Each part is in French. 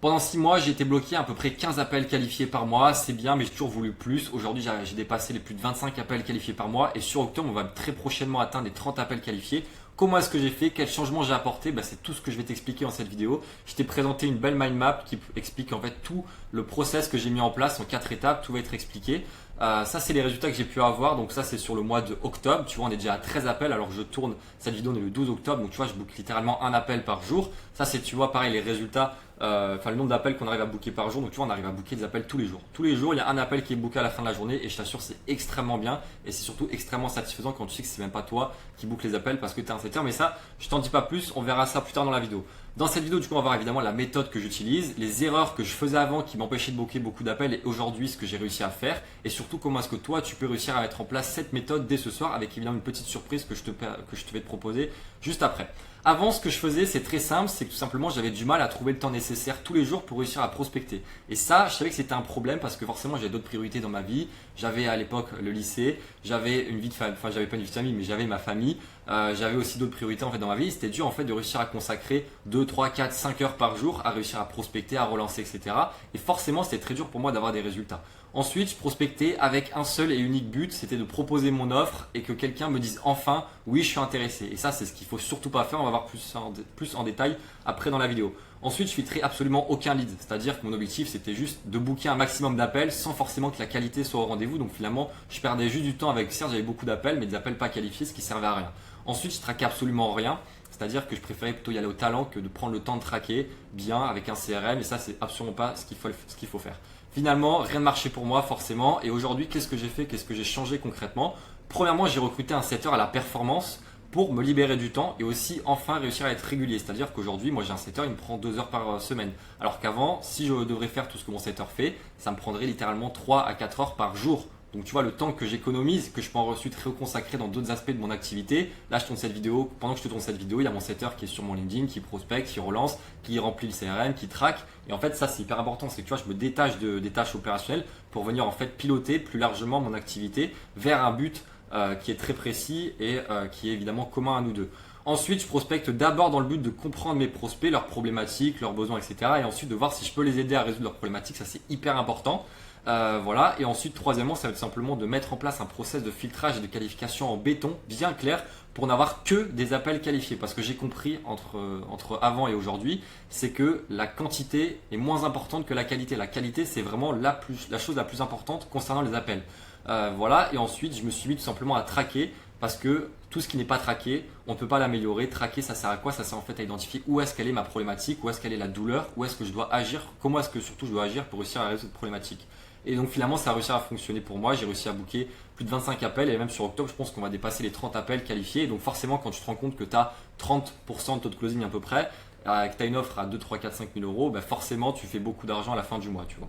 Pendant 6 mois, j'ai été bloqué à peu près 15 appels qualifiés par mois. C'est bien, mais j'ai toujours voulu plus. Aujourd'hui, j'ai dépassé les plus de 25 appels qualifiés par mois. Et sur octobre, on va très prochainement atteindre les 30 appels qualifiés. Comment est-ce que j'ai fait? Quel changement j'ai apporté? C'est tout ce que je vais t'expliquer dans cette vidéo. Je t'ai présenté une belle mind map qui explique en fait tout le process que j'ai mis en place en 4 étapes. Tout va être expliqué. Ça, c'est les résultats que j'ai pu avoir. Donc ça, c'est sur le mois de octobre. Tu vois, on est déjà à 13 appels alors que je tourne cette vidéo, on est le 12 octobre. Donc tu vois, je book littéralement un appel par jour. Ça, c'est, tu vois, pareil, les résultats. Le nombre d'appels qu'on arrive à booker par jour. Donc tu vois, on arrive à booker des appels tous les jours. Tous les jours, il y a un appel qui est booké à la fin de la journée et je t'assure, c'est extrêmement bien et c'est surtout extrêmement satisfaisant quand tu sais que c'est même pas toi qui book les appels parce que tu es un setter. Mais ça, je t'en dis pas plus, on verra ça plus tard dans la vidéo. Dans cette vidéo, du coup, on va voir évidemment la méthode que j'utilise, les erreurs que je faisais avant qui m'empêchaient de booker beaucoup d'appels et aujourd'hui ce que j'ai réussi à faire et surtout comment est-ce que toi tu peux réussir à mettre en place cette méthode dès ce soir avec évidemment une petite surprise que je vais te proposer juste après. Avant, ce que je faisais, c'est très simple, c'est que tout simplement, j'avais du mal à trouver le temps nécessaire tous les jours pour réussir à prospecter. Et ça, je savais que c'était un problème parce que forcément, j'avais d'autres priorités dans ma vie. J'avais à l'époque le lycée, j'avais une vie de famille, enfin, j'avais pas une vie de famille, mais j'avais ma famille. J'avais aussi d'autres priorités en fait dans ma vie. C'était dur en fait de réussir à consacrer 2, 3, 4, 5 heures par jour à réussir à prospecter, à relancer, etc. Et forcément, c'était très dur pour moi d'avoir des résultats. Ensuite, je prospectais avec un seul et unique but, c'était de proposer mon offre et que quelqu'un me dise enfin oui, je suis intéressé. Et ça, c'est ce qu'il faut surtout pas faire. On va voir plus en détail après dans la vidéo. Ensuite, je filtrais absolument aucun lead, c'est-à-dire que mon objectif c'était juste de booker un maximum d'appels sans forcément que la qualité soit au rendez-vous. Donc finalement, je perdais juste du temps avec, certes, j'avais beaucoup d'appels, mais des appels pas qualifiés, ce qui servait à rien. Ensuite, je traquais absolument rien. C'est-à-dire que je préférais plutôt y aller au talent que de prendre le temps de traquer bien avec un CRM. Et ça, c'est absolument pas ce qu'il faut faire. Finalement, rien ne marchait pour moi forcément. Et aujourd'hui, qu'est-ce que j'ai fait? Qu'est-ce que j'ai changé concrètement? Premièrement, j'ai recruté un setter à la performance pour me libérer du temps et aussi enfin réussir à être régulier. C'est-à-dire qu'aujourd'hui, moi j'ai un setter, il me prend 2 heures par semaine. Alors qu'avant, si je devrais faire tout ce que mon setter fait, ça me prendrait littéralement 3 à 4 heures par jour. Donc tu vois le temps que j'économise, que je peux ensuite reconsacrer dans d'autres aspects de mon activité. Là je tourne cette vidéo, pendant que je te tourne cette vidéo, il y a mon setter qui est sur mon LinkedIn, qui prospecte, qui relance, qui remplit le CRM, qui traque. Et en fait ça c'est hyper important, c'est que tu vois je me détache des tâches opérationnelles pour venir en fait piloter plus largement mon activité vers un but qui est très précis et qui est évidemment commun à nous deux. Ensuite, je prospecte d'abord dans le but de comprendre mes prospects, leurs problématiques, leurs besoins, etc. Et ensuite de voir si je peux les aider à résoudre leurs problématiques, ça c'est hyper important. Voilà. Et ensuite, troisièmement, ça va être simplement de mettre en place un process de filtrage et de qualification en béton bien clair pour n'avoir que des appels qualifiés. Parce que j'ai compris entre avant et aujourd'hui, c'est que la quantité est moins importante que la qualité. La qualité, c'est vraiment la chose la plus importante concernant les appels. Voilà. Et ensuite, je me suis mis tout simplement à traquer parce que tout ce qui n'est pas traqué, on ne peut pas l'améliorer. Traquer, ça sert à quoi? Ça sert en fait à identifier où est-ce qu'elle est ma problématique, où est-ce qu'elle est la douleur, où est-ce que je dois agir, comment est-ce que surtout je dois agir pour réussir à résoudre cette problématique. Et donc finalement, ça a réussi à fonctionner pour moi. J'ai réussi à booker plus de 25 appels et même sur octobre, je pense qu'on va dépasser les 30 appels qualifiés. Et donc forcément, quand tu te rends compte que tu as 30% de taux de closing à peu près, que tu as une offre à 2, 3, 4, 5 000 euros, forcément, tu fais beaucoup d'argent à la fin du mois, tu vois.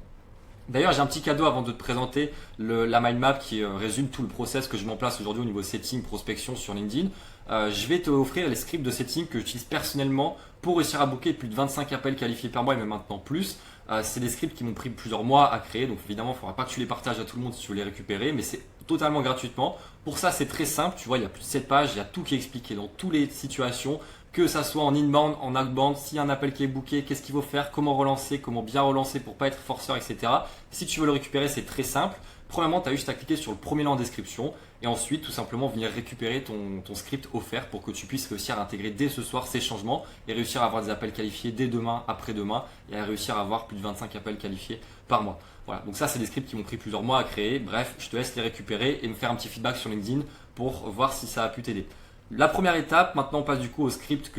D'ailleurs, j'ai un petit cadeau avant de te présenter la mind map qui résume tout le process que je mets en place aujourd'hui au niveau setting, prospection sur LinkedIn. Je vais te offrir les scripts de setting que j'utilise personnellement pour réussir à booker plus de 25 appels qualifiés par mois et même maintenant plus. C'est des scripts qui m'ont pris plusieurs mois à créer, donc évidemment, il ne faudra pas que tu les partages à tout le monde si tu veux les récupérer, mais c'est totalement gratuitement. Pour ça, c'est très simple, tu vois, il y a plus de 7 pages, il y a tout qui est expliqué dans toutes les situations, que ça soit en inbound, en outbound, s'il y a un appel qui est booké, qu'est-ce qu'il faut faire, comment relancer, comment bien relancer pour pas être forceur, etc. Si tu veux le récupérer, c'est très simple. Premièrement, tu as juste à cliquer sur le premier lien en description et ensuite tout simplement venir récupérer ton script offert pour que tu puisses réussir à intégrer dès ce soir ces changements et réussir à avoir des appels qualifiés dès demain, après-demain et à réussir à avoir plus de 25 appels qualifiés par mois. Voilà, donc ça c'est des scripts qui m'ont pris plusieurs mois à créer. Bref, je te laisse les récupérer et me faire un petit feedback sur LinkedIn pour voir si ça a pu t'aider. La première étape, maintenant on passe du coup au script,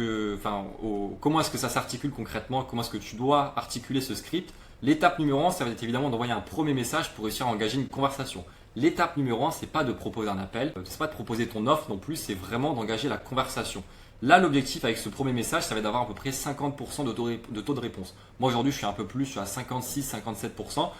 comment est-ce que ça s'articule concrètement, comment est-ce que tu dois articuler ce script. L'étape numéro 1, ça va être évidemment d'envoyer un premier message pour réussir à engager une conversation. L'étape numéro 1, c'est pas de proposer un appel, c'est pas de proposer ton offre non plus, c'est vraiment d'engager la conversation. Là, l'objectif avec ce premier message, ça va être d'avoir à peu près 50% de taux de réponse. Moi aujourd'hui, je suis un peu plus, je suis à 56-57%.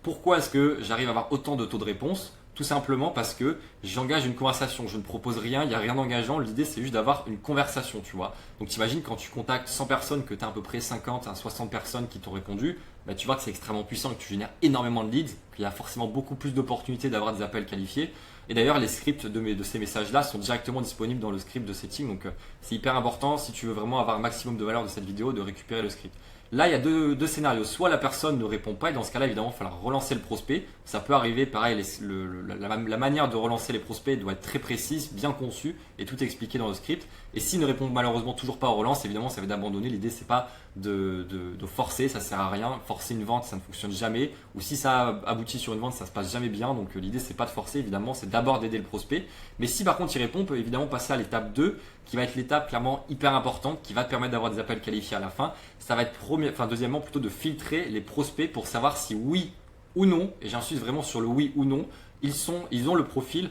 Pourquoi est-ce que j'arrive à avoir autant de taux de réponse? Tout simplement parce que j'engage une conversation, je ne propose rien, il n'y a rien d'engageant. L'idée, c'est juste d'avoir une conversation, tu vois. Donc, t'imagines quand tu contactes 100 personnes, que tu as à peu près 50 à 60 personnes qui t'ont répondu, tu vois que c'est extrêmement puissant et que tu génères énormément de leads, qu'il y a forcément beaucoup plus d'opportunités d'avoir des appels qualifiés. Et d'ailleurs, les scripts de ces messages-là sont directement disponibles dans le script de setting. Donc, c'est hyper important si tu veux vraiment avoir un maximum de valeur de cette vidéo, de récupérer le script. Là, il y a deux scénarios. Soit la personne ne répond pas, et dans ce cas-là, évidemment, il va falloir relancer le prospect. Ça peut arriver, pareil, la manière de relancer les prospects doit être très précise, bien conçue, et tout expliqué dans le script. Et s'il ne répond malheureusement toujours pas aux relances, évidemment, ça va être d'abandonner. L'idée, c'est pas de forcer, ça sert à rien. Forcer une vente, ça ne fonctionne jamais. Ou si ça aboutit sur une vente, ça se passe jamais bien. Donc l'idée, c'est pas de forcer, évidemment, c'est d'abord d'aider le prospect. Mais si par contre il répond, on peut évidemment passer à l'étape 2, qui va être l'étape clairement hyper importante, qui va te permettre d'avoir des appels qualifiés à la fin. Ça va être deuxièmement plutôt de filtrer les prospects pour savoir si oui ou non, et j'insiste vraiment sur le oui ou non, ils ont le profil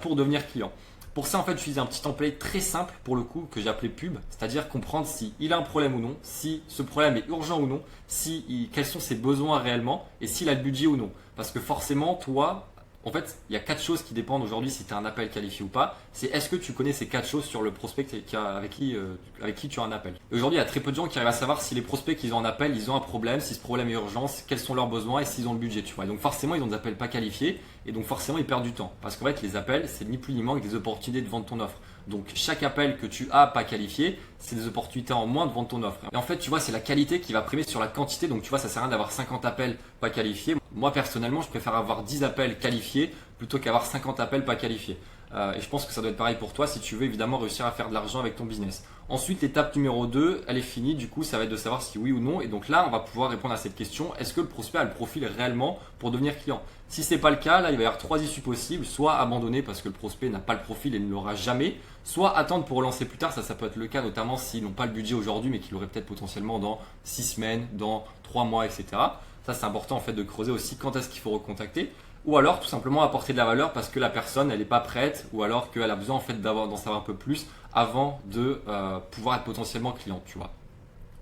pour devenir client. Pour ça, en fait, j'utilise un petit template très simple pour le coup que j'ai appelé pub, c'est-à-dire comprendre si il a un problème ou non, si ce problème est urgent ou non, quels sont ses besoins réellement et s'il a le budget ou non. Parce que forcément, toi, en fait, il y a 4 choses qui dépendent aujourd'hui si tu as un appel qualifié ou pas. C'est est-ce que tu connais ces 4 choses sur le prospect avec qui tu as un appel. Aujourd'hui, il y a très peu de gens qui arrivent à savoir si les prospects qu'ils ont un appel, ils ont un problème, si ce problème est urgent, quels sont leurs besoins et s'ils ont le budget. Tu vois. Et donc forcément, ils ont des appels pas qualifiés et donc forcément, ils perdent du temps. Parce qu'en fait, les appels, c'est ni plus ni moins que des opportunités de vendre ton offre. Donc chaque appel que tu as pas qualifié, c'est des opportunités en moins de vendre ton offre. Et en fait, tu vois, c'est la qualité qui va primer sur la quantité. Donc tu vois, ça sert à rien d'avoir 50 appels pas qualifiés. Moi personnellement, je préfère avoir 10 appels qualifiés plutôt qu'avoir 50 appels pas qualifiés. Et je pense que ça doit être pareil pour toi si tu veux évidemment réussir à faire de l'argent avec ton business. Ensuite, l'étape numéro 2, elle est finie. Du coup, ça va être de savoir si oui ou non. Et donc là, on va pouvoir répondre à cette question. Est-ce que le prospect a le profil réellement pour devenir client? Si ce n'est pas le cas, là, il va y avoir 3 issues possibles. Soit abandonner parce que le prospect n'a pas le profil et ne l'aura jamais. Soit attendre pour relancer plus tard. Ça peut être le cas notamment s'ils n'ont pas le budget aujourd'hui, mais qu'ils l'auraient peut-être potentiellement dans 6 semaines, dans 3 mois, etc. Ça, c'est important en fait de creuser aussi quand est-ce qu'il faut recontacter. Ou alors tout simplement apporter de la valeur parce que la personne elle n'est pas prête ou alors qu'elle a besoin en fait d'en savoir un peu plus avant de pouvoir être potentiellement cliente, tu vois.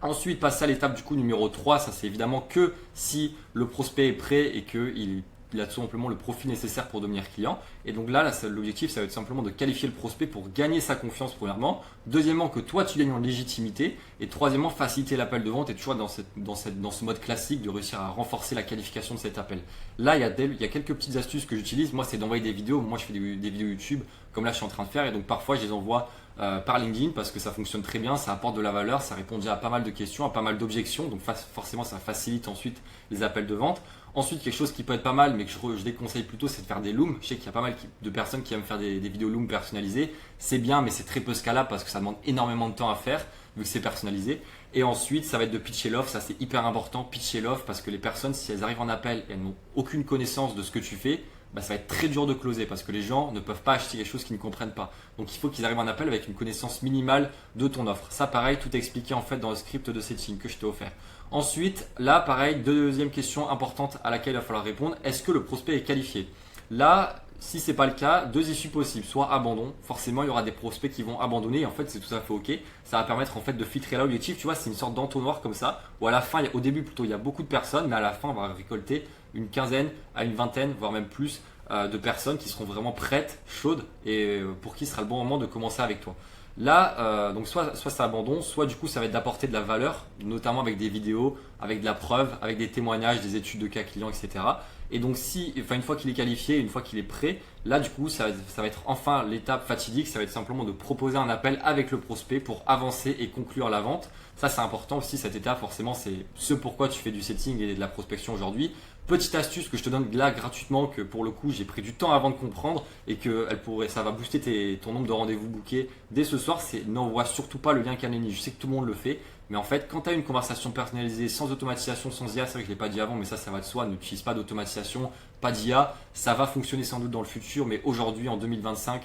Ensuite, passer à l'étape du coup numéro 3, ça c'est évidemment que si le prospect est prêt et qu'il a tout simplement le profil nécessaire pour devenir client. Et donc là l'objectif, ça va être simplement de qualifier le prospect pour gagner sa confiance premièrement. Deuxièmement, que toi tu gagnes en légitimité. Et troisièmement, faciliter l'appel de vente et toujours dans ce mode classique de réussir à renforcer la qualification de cet appel. Là, il y a quelques petites astuces que j'utilise. Moi, c'est d'envoyer des vidéos. Moi, je fais des vidéos YouTube comme là je suis en train de faire. Et donc parfois, je les envoie par LinkedIn parce que ça fonctionne très bien, ça apporte de la valeur, ça répond déjà à pas mal de questions, à pas mal d'objections. Donc forcément, ça facilite ensuite les appels de vente. Ensuite, quelque chose qui peut être pas mal, mais que je déconseille plutôt, c'est de faire des looms. Je sais qu'il y a pas mal de personnes qui aiment faire des vidéos looms personnalisées. C'est bien, mais c'est très peu scalable parce que ça demande énormément de temps à faire, vu que c'est personnalisé. Et ensuite, ça va être de pitcher l'offre. Ça, c'est hyper important, pitcher l'offre, parce que les personnes, si elles arrivent en appel et elles n'ont aucune connaissance de ce que tu fais, bah, ça va être très dur de closer parce que les gens ne peuvent pas acheter quelque chose qu'ils ne comprennent pas. Donc il faut qu'ils arrivent en appel avec une connaissance minimale de ton offre. Ça pareil, tout est expliqué en fait dans le script de setting que je t'ai offert. Ensuite, là pareil, deuxième question importante à laquelle il va falloir répondre, est-ce que le prospect est qualifié? Là, si c'est pas le cas, 2 issues possibles, soit abandon, forcément il y aura des prospects qui vont abandonner et en fait c'est tout à fait ok, ça va permettre en fait de filtrer l'objectif, tu vois, c'est une sorte d'entonnoir comme ça, où à la fin, au début plutôt il y a beaucoup de personnes, mais à la fin on va récolter une quinzaine à une vingtaine, voire même plus de personnes qui seront vraiment prêtes, chaudes et pour qui sera le bon moment de commencer avec toi. Là, donc soit ça abandonne, soit du coup ça va être d'apporter de la valeur, notamment avec des vidéos, avec de la preuve, avec des témoignages, des études de cas clients, etc. Et donc une fois qu'il est qualifié, une fois qu'il est prêt, là du coup ça va être enfin l'étape fatidique, ça va être simplement de proposer un appel avec le prospect pour avancer et conclure la vente. Ça c'est important aussi, cette étape forcément c'est ce pourquoi tu fais du setting et de la prospection aujourd'hui. Petite astuce que je te donne là gratuitement, que pour le coup j'ai pris du temps avant de comprendre et que ça va booster ton nombre de rendez-vous bookés dès ce soir, c'est n'envoie surtout pas le lien Calendly. Je sais que tout le monde le fait, mais en fait quand tu as une conversation personnalisée sans automatisation, sans IA, c'est vrai que je ne l'ai pas dit avant, mais ça va de soi, n'utilise pas d'automatisation, pas d'IA, ça va fonctionner sans doute dans le futur, mais aujourd'hui en 2025,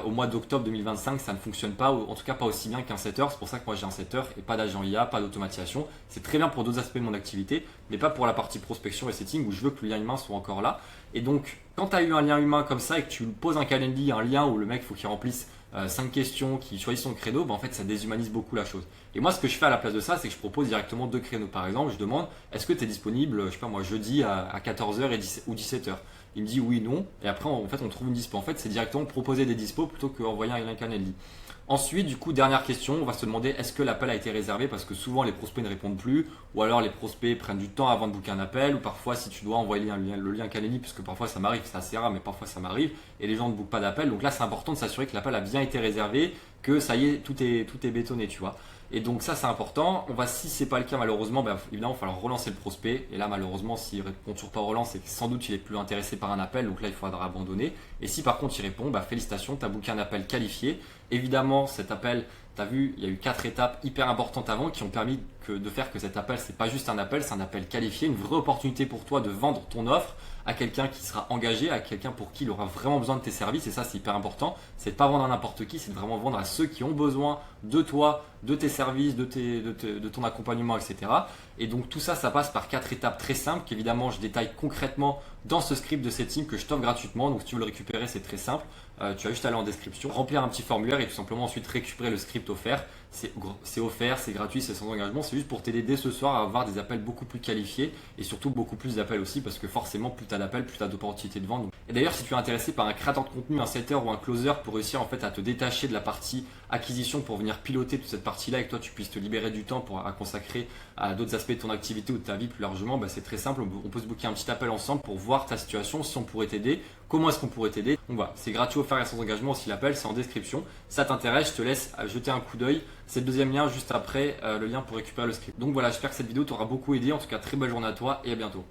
au mois d'octobre 2025, ça ne fonctionne pas, en tout cas pas aussi bien qu'un setter. C'est pour ça que moi j'ai un setter et pas d'agent IA, pas d'automatisation. C'est très bien pour d'autres aspects de mon activité, mais pas pour la partie prospection et setting où je veux que le lien humain soit encore là. Et donc, quand tu as eu un lien humain comme ça et que tu poses un Calendly, un lien où le mec faut qu'il remplisse 5 questions, qu'il choisisse son créneau, en fait ça déshumanise beaucoup la chose. Et moi ce que je fais à la place de ça, c'est que je propose directement 2 créneaux. Par exemple, je demande est-ce que tu es disponible, je sais pas moi, jeudi à 14h ou 17h. Il me dit oui, non, et après en fait on trouve une dispo. En fait c'est directement proposer des dispos plutôt qu'envoyer un lien Calendly. Ensuite, du coup, dernière question, on va se demander est-ce que l'appel a été réservé parce que souvent les prospects ne répondent plus ou alors les prospects prennent du temps avant de booker un appel ou parfois si tu dois envoyer le lien Calendly puisque parfois ça m'arrive, c'est assez rare mais parfois ça m'arrive et les gens ne bookent pas d'appel. Donc là, c'est important de s'assurer que l'appel a bien été réservé, que ça y est, tout est bétonné, tu vois. Et donc ça c'est important. Si c'est pas le cas malheureusement, évidemment il va falloir relancer le prospect. Et là malheureusement s'il répond toujours pas au relance, c'est que sans doute il est plus intéressé par un appel. Donc là il faudra abandonner. Et si par contre il répond, félicitations, tu as booké un appel qualifié. Évidemment cet appel, tu as vu, il y a eu 4 étapes hyper importantes avant qui ont permis de faire que cet appel, c'est pas juste un appel, c'est un appel qualifié, une vraie opportunité pour toi de vendre ton offre à quelqu'un qui sera engagé, à quelqu'un pour qui il aura vraiment besoin de tes services. Et ça c'est hyper important, c'est de pas vendre à n'importe qui, c'est de vraiment vendre à ceux qui ont besoin de toi, de tes services, de ton accompagnement, etc. Et donc tout ça, ça passe par 4 étapes très simples qu'évidemment je détaille concrètement dans ce script de setting que je t'offre gratuitement. Donc si tu veux le récupérer, c'est très simple. Tu vas juste aller en description, remplir un petit formulaire et tout simplement ensuite récupérer le script offert. C'est offert, c'est gratuit, c'est sans engagement. C'est juste pour t'aider dès ce soir à avoir des appels beaucoup plus qualifiés et surtout beaucoup plus d'appels aussi parce que forcément plus tu as d'appels, plus tu as d'opportunités de vente. Et d'ailleurs, si tu es intéressé par un créateur de contenu, un setter ou un closer pour réussir en fait à te détacher de la partie acquisition pour venir piloter toute cette partie-là et que toi tu puisses te libérer du temps à consacrer à d'autres aspects de ton activité ou de ta vie plus largement, c'est très simple. On peut se booker un petit appel ensemble pour voir ta situation, si on pourrait t'aider, comment est-ce qu'on pourrait t'aider. Donc voilà, c'est gratuit, offert et sans engagement aussi l'appel, c'est en description. Si ça t'intéresse, je te laisse jeter un coup d'œil. C'est le deuxième lien juste après le lien pour récupérer le script. Donc voilà, j'espère que cette vidéo t'aura beaucoup aidé. En tout cas, très belle journée à toi et à bientôt.